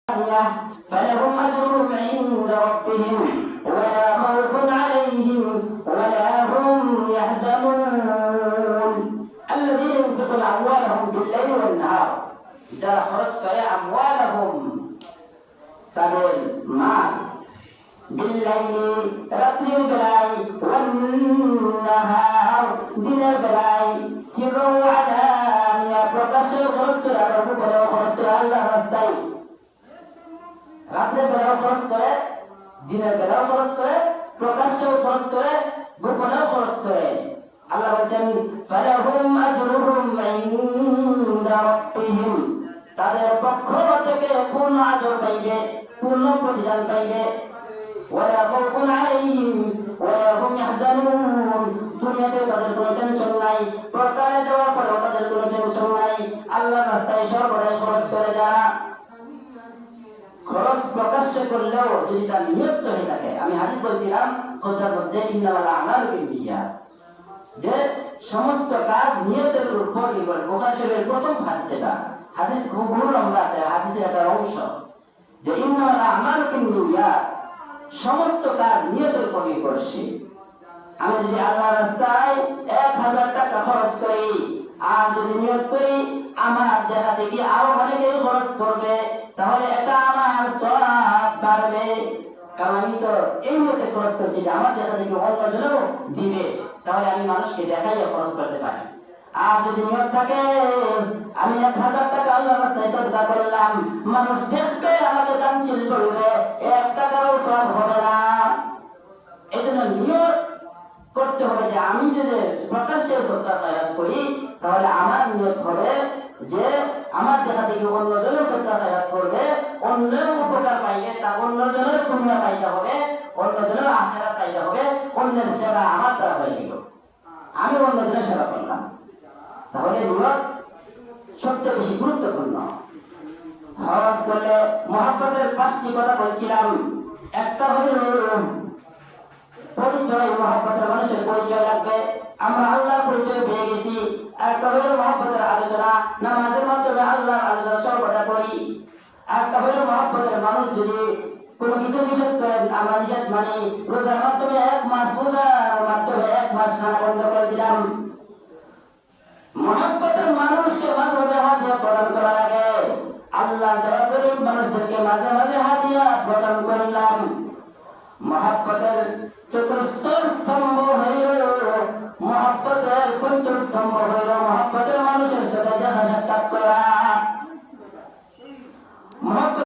فلهم أجرهم عند ربهم ولا خوف عليهم ولا هم يحزنون الذين ينفقون أموالهم بالليل والنهار যারা খরচ করে أموالهم তাদের মাল বিল্লাইলি রাত্রির বেলায় والنهار দিনের বেলায় সিররা ওয়া আলানিয়া প্রকাশ্যে খরচ করে আর গোপনে খরচ করে আল্লাহর রাস্তায় রাতের বেলাও খরচ করে দিনের বেলাও খরচ করে প্রকাশ্যেও খরচ করে গোপনেও খরচ করে আল্লাহ বলেন ফালাহুম আজরুহুম ইনদা রাব্বিহিম তাদের পক্ষ থেকে পূর্ণ আজর পাইবে পূর্ণ প্রতিদান পাইবে ওয়ালা খাউফুন আলাইহিম ওয়ালা হুম ইয়াহজানুন দুনিয়াতে তাদের কোনো টেনশন নাই পরকালে যাওয়ার পরেও তাদের কোনো টেনশন নাই আল্লাহর রাস্তায় সর্বদাই খরচ করে যারা খরচ প্রকাশ্য করলেও যদি তার নিয়ত হয়ে থাকে আমি হাদিস বলছিলাম খোদার মধ্যে ইন্নামাল আমালু বিন্নিয়াত যে সমস্ত কাজ নিয়তের উপর নির্ভর বুখারী শরীফের প্রথম হাদিস এটা হাদিস খুব লম্বা আছে হাদিসের একটা অংশ যে ইন্নামাল আমালু বিন্নিয়াত সমস্ত কাজ নিয়তের উপর নির্ভরশীল আমি যদি আল্লাহর রাস্তায় 1000 টাকা খরচ করি আর যদি নিয়ত করি আমার জায়গা থেকে আরো অনেকে খরচ করবে তাহলে এটা আমার সওয়াব বাড়বে কারণ আমি তো এই মতে খরচ করছি যে আমার জায়গা থেকে অন্যজনও দিবে তাহলে আমি মানুষকে দেখাইয়া খরচ করতে পারি আর যদি নিয়ত থাকে আমি 1000 টাকা আল্লাহর রাস্তায় সদকা করলাম মানুষ দেখবে আমাকে দানশীল করবে 1 টাকারও সওয়াব হবে না এজন্য নিয়ত করতে হবে যে আমি যদি প্রকাশ্যে সদকা খয়রাত করি তাহলে আমার নিয়ত হবে যে আমার জায়গা থেকে অন্যজনের সদকা খয়রাত করবে অন্যের উপকার পাইবে তা অন্যজনের দুনিয়া পাইতে হবে অন্যজনের আখিরাত পাইতে হবে অন্যের সেবা আমার দ্বারা পাইবে আমি অন্যজনের সেবা করলাম তাহলে নিয়ত সবচেয়ে বেশি গুরুত্বপূর্ণ হজ করলে মহব্বতের 5টি কথা বলছিলাম একটা হইল পরিচয় মহব্বতের মানুষের পরিচয় লাগবে আমরা আল্লাহর পরিচয় পেয়ে গেছি একটা হলো মহব্বতের আলোচনা নামাজের মাধ্যমে আল্লাহর আলোচনা সর্বদা করি একটা হলো মহব্বতের মানুষ যদি কোনো কিছু নিষেধ করেন আমরা নিষেধ মানি রোজার মাধ্যমে 1 মাস রোজার মাধ্যমে 1 মাস খানা বন্ধ করে দিলাম মহব্বতের মানুষকে মাঝে মাঝে হাদিয়া প্রদান করা লাগে আল্লাহ দয়া করে মানুষদেরকে মাঝে মাঝে হাদিয়া প্রদান করলাম মহব্বতের চতুর্থ স্তম্ভ হইল মহব্বতের পঞ্চম স্তম্ভ হইল মহব্বতের